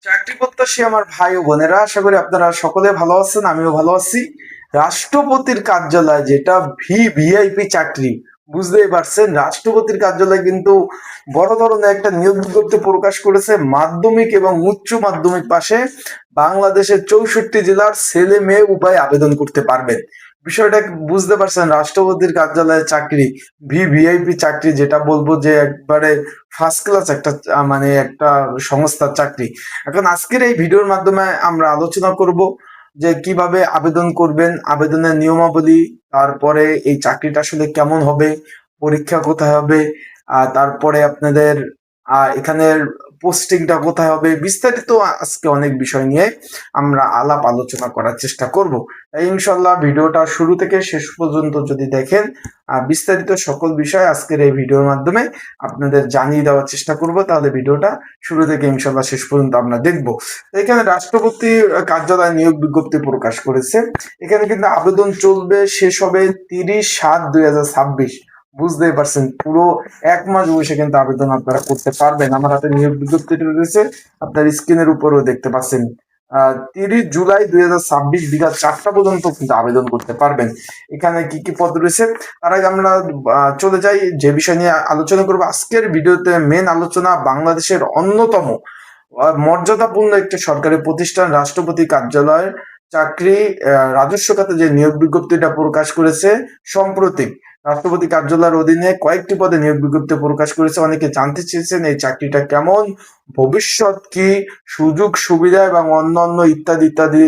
চাকরি প্রত্যাশী আমার ভাই ও বোনেরা, আশা করি আপনারা সকলে ভালো আছেন, আমিও ভালো আছি। রাষ্ট্রপতির কার্যালয়, যেটা ভিভিআইপি চাকরি, বুঝতেই পারছেন। রাষ্ট্রপতির কার্যালয় কিন্তু বড় ধরনের একটা নিয়োগ বিজ্ঞপ্তি প্রকাশ করেছে। মাধ্যমিক এবং উচ্চ মাধ্যমিক পাশে বাংলাদেশের 64 জেলার ছেলে মেয়ে উভয় আবেদন করতে পারবেন। বিষয়টা বুঝতে পারছেন? রাষ্ট্রপতির কার্যালয়ের চাকরি, ভিভিআইপি চাকরি, যেটা বলবো যে একবারে ফার্স্ট ক্লাস একটা মানে একটা সংস্থার চাকরি। এখন আজকের এই ভিডিওর মাধ্যমে আমরা আলোচনা করব যে কিভাবে আবেদন করবেন, আবেদনের নিয়মাবলী, তারপরে এই চাকরিটা আসলে কেমন হবে, পরীক্ষা কোথায় হবে, তারপরে আপনাদের এখানের পোস্টিংটা কোথায় হবে, বিস্তারিত আজকে অনেক বিষয় নিয়ে আমরা আলাপ আলোচনা করার চেষ্টা করব। তাই ইনশাল্লাহ ভিডিওটা শুরু থেকে শেষ পর্যন্ত যদি দেখেন, বিস্তারিত সকল বিষয় আজকের এই ভিডিওর মাধ্যমে আপনাদের জানিয়ে দেওয়ার চেষ্টা করব। তাহলে ভিডিওটা শুরু থেকে ইনশাল্লাহ শেষ পর্যন্ত আমরা দেখব। এখানে রাষ্ট্রপতি কার্যালয় নিয়োগ বিজ্ঞপ্তি প্রকাশ করেছে। এখানে কিন্তু আবেদন চলবে, শেষ হবে 30/7/2026। বুঝতেই পারছেন, পুরো 1 মাস বসে কিন্তু আবেদন আপনারা করতে পারবেন। আমার হাতে নিয়োগ বিজ্ঞপ্তিটা রয়েছে, আপনার স্ক্রিনের উপরেও দেখতে পাচ্ছেন। 30 জুলাই 2026 বিকাল 4টা পর্যন্ত কিন্তু আবেদন করতে পারবেন। এখানে কি কি পদ রয়েছে, তার আগে আমরা চলে যাই যে বিষয় নিয়ে আলোচনা করবো আজকের ভিডিওতে। মেন আলোচনা বাংলাদেশের অন্যতম মর্যাদাপূর্ণ একটি সরকারি প্রতিষ্ঠান রাষ্ট্রপতি কার্যালয়ের চাকরি রাজস্ব খাতে যে নিয়োগ বিজ্ঞপ্তিটা প্রকাশ করেছে সম্প্রতি। রাষ্ট্রপতি কার্যালয়ের অধীনে কয়েকটি পদে নিয়োগ বিজ্ঞপ্তি প্রকাশ করেছে। অনেকে জানতে চেয়েছেন এই চাকরিটা কেমন, ভবিষ্যৎ কি, সুযোগ সুবিধা এবং অন্যান্য ইত্যাদি ইত্যাদি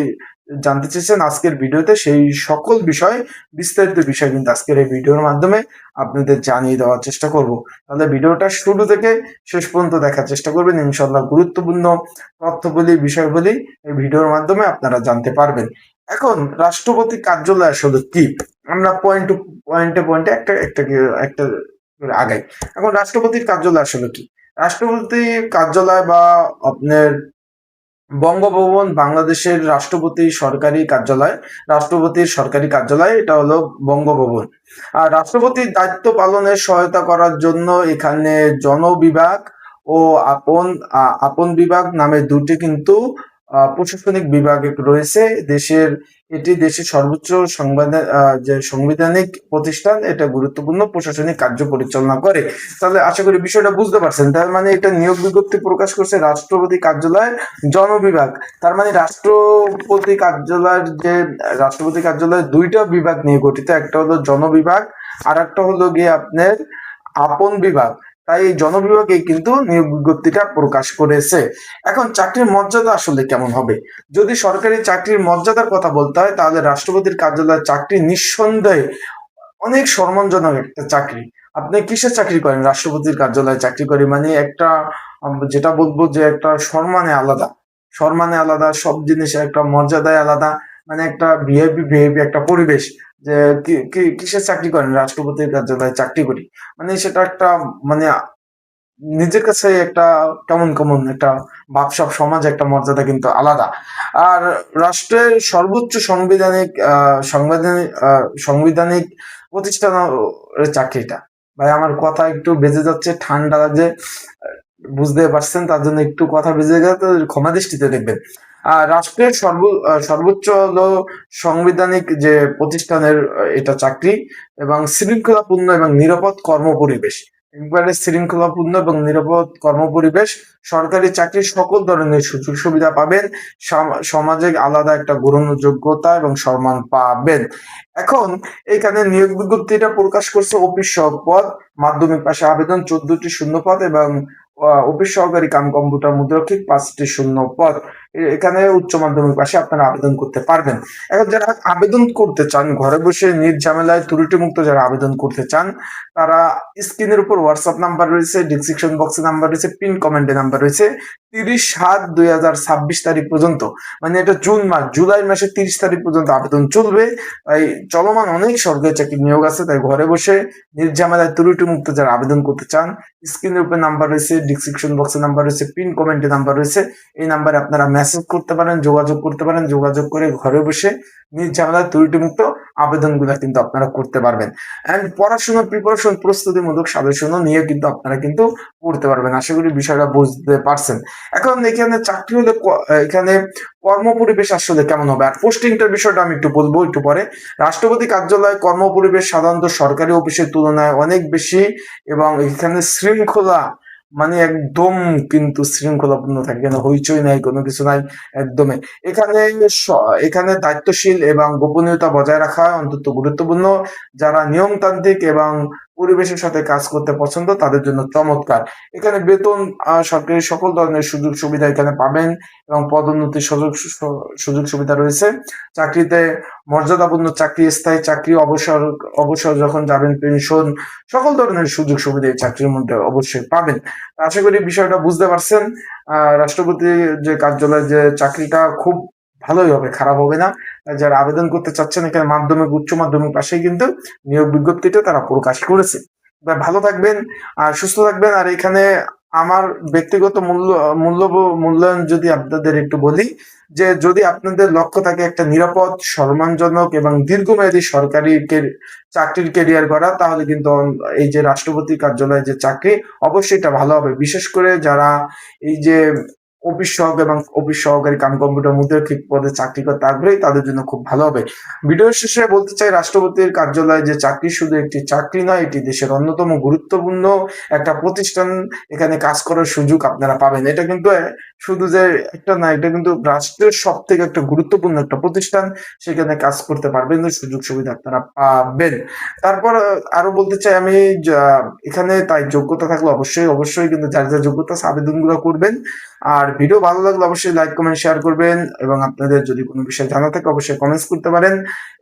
জানতে চেয়েছেন আজকের ভিডিওতে। সেই সকল বিষয়, বিস্তারিত বিষয় কিন্তু আজকের এই ভিডিওর মাধ্যমে আপনাদের জানিয়ে দেওয়ার চেষ্টা করব। তাহলে ভিডিওটা শুরু থেকে শেষ পর্যন্ত দেখার চেষ্টা করবেন। ইনশাল্লাহ গুরুত্বপূর্ণ তথ্যবলী, বিষয়বলী এই ভিডিওর মাধ্যমে আপনারা জানতে পারবেন। এখন রাষ্ট্রপতি কার্যালয় আসলে কি, আমরা পয়েন্টে একটা একটা একটা করে আগাই। এখন রাষ্ট্রপতির কার্যালয় আসলে কি? রাষ্ট্রপতি কার্যালয় বা আপনার বঙ্গভবন বাংলাদেশের রাষ্ট্রপতির সরকারি কার্যালয়, এটা হলো বঙ্গভবন। আর রাষ্ট্রপতির দায়িত্ব পালনের সহায়তা করার জন্য এখানে জনবিভাগ ও আপন আপন বিভাগ নামে দুটি কিন্তু প্রশাসনিক বিভাগ রয়েছে। এটি দেশের সর্বোচ্চ যে সাংবিধানিক প্রতিষ্ঠান, এটা গুরুত্বপূর্ণ প্রশাসনিক কার্য পরিচালনা করে। তাহলে আশা করি বিষয়টা বুঝতে পারছেন। তার মানে এটা নিয়োগ বিজ্ঞপ্তি প্রকাশ করছে রাষ্ট্রপতি কার্যালয়ের জনবিভাগ। তার মানে রাষ্ট্রপতি কার্যালয়ের দুইটা বিভাগ নিয়ে গঠিত, একটা হলো জনবিভাগ আর একটা হলো গিয়ে আপনার আপন বিভাগ। তাই এই জনবিভাগে কিন্তু নিয়োগ বিজ্ঞপ্তিটা প্রকাশ করেছে। এখন চাকরির মর্যাদা আসলে কেমন হবে? যদি সরকারি চাকরির মর্যাদার কথা বলতে হয়, তাহলে রাষ্ট্রপতির কার্যালয়ের চাকরি নিঃসন্দেহে অনেক সম্মানজনক একটা চাকরি। আপনি কিসের চাকরি করেন? রাষ্ট্রপতির কার্যালয়ে চাকরি করি মানে একটা যেটা বলবো যে একটা সম্মানে আলাদা, সব জিনিসে একটা মর্যাদায় আলাদা, মানে একটা ভিআইপি একটা পরিবেশ। যে কিসের চাকরি করেন? রাষ্ট্রপতির কার্যালয়ে চাকরি করি মানে সেটা একটা মানে নিজের কাছে একটা কেমন কেমন একটা ভাবসাব, সমাজে একটা মর্যাদা কিন্তু আলাদা। আর রাষ্ট্রের সর্বোচ্চ সাংবিধানিক প্রতিষ্ঠান চাকরিটা। ভাই আমার কথা একটু বেজে যাচ্ছে, ঠান্ডা লাগছে, বুঝতে পারছেন, তার জন্য একটু কথা বেজে গেলে তো ক্ষমা দৃষ্টিতে দেখবেন। আর রাষ্ট্রের সর্বোচ্চ হলো সাংবিধানিক যে প্রতিষ্ঠানের এটা চাকরি, এবং শৃঙ্খলাপূর্ণ এবং নিরাপদ কর্মপরিবেশ। একবারে শৃঙ্খলাপূর্ণ এবং নিরাপদ কর্মপরিবেশ। সরকারি চাকরির সকল ধরনের সুযোগ সুবিধা পাবেন, সমাজে আলাদা একটা গ্রহণযোগ্যতা এবং সম্মান পাবেন। এখন এখানে নিয়োগ বিজ্ঞপ্তিটা প্রকাশ করছে অফিস সহক পদ, মাধ্যমিক পাশে আবেদন 14টি শূন্য পদ, এবং অফিস সহকারী কাম কম্পিউটার মুদ্রক্ষিক 5টি শূন্য পদ। এখানে উচ্চ মাধ্যমিক পাশে আপনারা আবেদন করতে পারবেন। এখন যারা আবেদন করতে চান ঘরে বসে নির্ঝামেলায় ত্রুটি মুক্ত, যারা আবেদন করতে চান, তারা স্ক্রিনের উপর হোয়াটসঅ্যাপ নাম্বার রয়েছে, ডিসক্রিপশন বক্সে নাম্বার রয়েছে, পিন কমেন্টে নাম্বার রয়েছে। 30/7/2026 তারিখ পর্যন্ত, মানে এটা জুন মাস, জুলাই মাসের 30 তারিখ পর্যন্ত আবেদন চলবে। তাই চলমান অনেক সরকারি চাকরি নিয়োগ আছে, তাই ঘরে বসে নির্ঝামেলায় ত্রুটি মুক্ত যারা আবেদন করতে চান, স্ক্রিনের উপরে নাম্বার রয়েছে, ডিসক্রিপশন বক্সে নাম্বার রয়েছে, পিন কমেন্টে নাম্বার রয়েছে। এই নাম্বারে আপনারা মেসেজ করতে পারেন, যোগাযোগ করতে পারেন। যোগাযোগ করে ঘরে বসে নিজ ঝামেলায় ত্রুটিমুক্ত আবেদনগুলো কিন্তু আপনারা করতে পারবেন। অ্যান্ড পড়াশোনার প্রিপারেশন, প্রস্তুতিমূলক সাজেশনও নিয়ে কিন্তু আপনারা কিন্তু পড়তে পারবেন। আশা করি বিষয়টা বুঝতে পারছেন। এখন এখানে চাকরি হলে এখানে কর্মপরিবেশ আসলে কেমন হবে, আর পোস্টিংটার বিষয়টা আমি একটু বলবো একটু পরে। রাষ্ট্রপতি কার্যালয় কর্মপরিবেশ সাধারণত সরকারি অফিসের তুলনায় অনেক বেশি, এবং এখানে শৃঙ্খলা মানে একদম কিন্তু শৃঙ্খলাপূর্ণ থাকে, কেন হইচই নাই, কোনো কিছু নাই, একদমই। এখানে এখানে দায়িত্বশীল এবং গোপনীয়তা বজায় রাখা অন্তত গুরুত্বপূর্ণ। যারা নিয়মতান্ত্রিক এবং পরিবেশের সাথে কাজ করতে পছন্দ তাদের জন্য চমৎকার। এখানে বেতন, সরকারি সকল ধরনের সুযোগ সুবিধা এখানে পাবেন, এবং পদোন্নতির সুযোগ সুবিধা রয়েছে। চাকরিতে মর্যাদাপূর্ণ চাকরি, স্থায়ী চাকরি, অবসর অবসর যখন যাবেন, পেনশন, সকল ধরনের সুযোগ সুবিধা এই চাকরির মধ্যে অবশ্যই পাবেন। আশা করি বিষয়টা বুঝতে পারছেন। রাষ্ট্রপতি যে কার্যালয় যে চাকরিটা খুব ভালোই হবে, খারাপ হবে না। যারা আবেদন করতে চাচ্ছেন, এখানে মাধ্যমিক উচ্চ মাধ্যমিক পাশেই কিন্তু নিয়োগ বিজ্ঞপ্তিটা তারা প্রকাশ করেছে। ভালো থাকবেন আর সুস্থ থাকবেন। আর এখানে আমার ব্যক্তিগত মূল্যায়ন যদি আপনাদের একটু বলি, যে যদি আপনাদের লক্ষ্য থাকে একটা নিরাপদ, সম্মানজনক এবং দীর্ঘমেয়াদী সরকারি চাকরির কেরিয়ার করা, তাহলে কিন্তু এই যে রাষ্ট্রপতি কার্যালয়ে যে চাকরি, অবশ্যই এটা ভালো হবে। বিশেষ করে যারা এই যে অফিস সহক এবং অফিস সহকারী কাম কম্পিউটার মুদ্রাক্ষরিক পদে চাকরি করতে আগ্রহী, তাদের জন্য খুব ভালো হবে। ভিডিওর শেষে বলতে চাই, রাষ্ট্রপতির কার্যালয়ে যে চাকরি শুধু একটি চাকরি নয়, এটি দেশের অন্যতম গুরুত্বপূর্ণ একটা প্রতিষ্ঠান। এখানে কাজ করার সুযোগ আপনারা পাবেন। এটা কিন্তু শুধু যে একটা না, এটা কিন্তু রাষ্ট্রের সব থেকে একটা গুরুত্বপূর্ণ একটা প্রতিষ্ঠান। সেখানে কাজ করতে পারবেন, সুযোগ সুবিধা আপনারা পাবেন। তারপর আরো বলতে চাই আমি, এখানে তাই যোগ্যতা থাকলে অবশ্যই কিন্তু যার যার যোগ্যতা আছে আবেদনগুলো করবেন। আর ভিডিও ভালো লাগলে অবশ্যই লাইক কমেন্ট শেয়ার করবেন, এবং আপনাদের যদি কোনো বিষয় জানা থাকে অবশ্যই কমেন্টস করতে পারেন।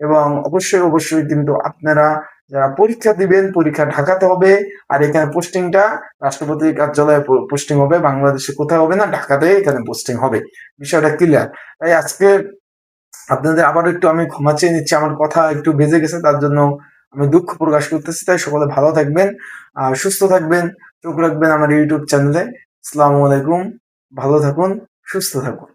এবং অবশ্যই কিন্তু আপনারা যারা পরীক্ষা দিবেন, পরীক্ষা ঢাকাতে হবে। আর এখানে পোস্টিংটা রাষ্ট্রপতি কার্যালয়ে পোস্টিং হবে, বাংলাদেশে কোথাও হবে না, ঢাকাতে এখানে পোস্টিং হবে। বিষয়টা ক্লিয়ার। তাই আজকে আপনাদের আবার একটু আমি ক্ষমা চেয়ে নিচ্ছি, আমার কথা একটু বেজে গেছে, তার জন্য আমি দুঃখ প্রকাশ করতেছি। তাই সকলে ভালো থাকবেন আর সুস্থ থাকবেন, চোখ রাখবেন আমার ইউটিউব চ্যানেলে। আসসালামু আলাইকুম, ভালো থাকুন, সুস্থ থাকুন।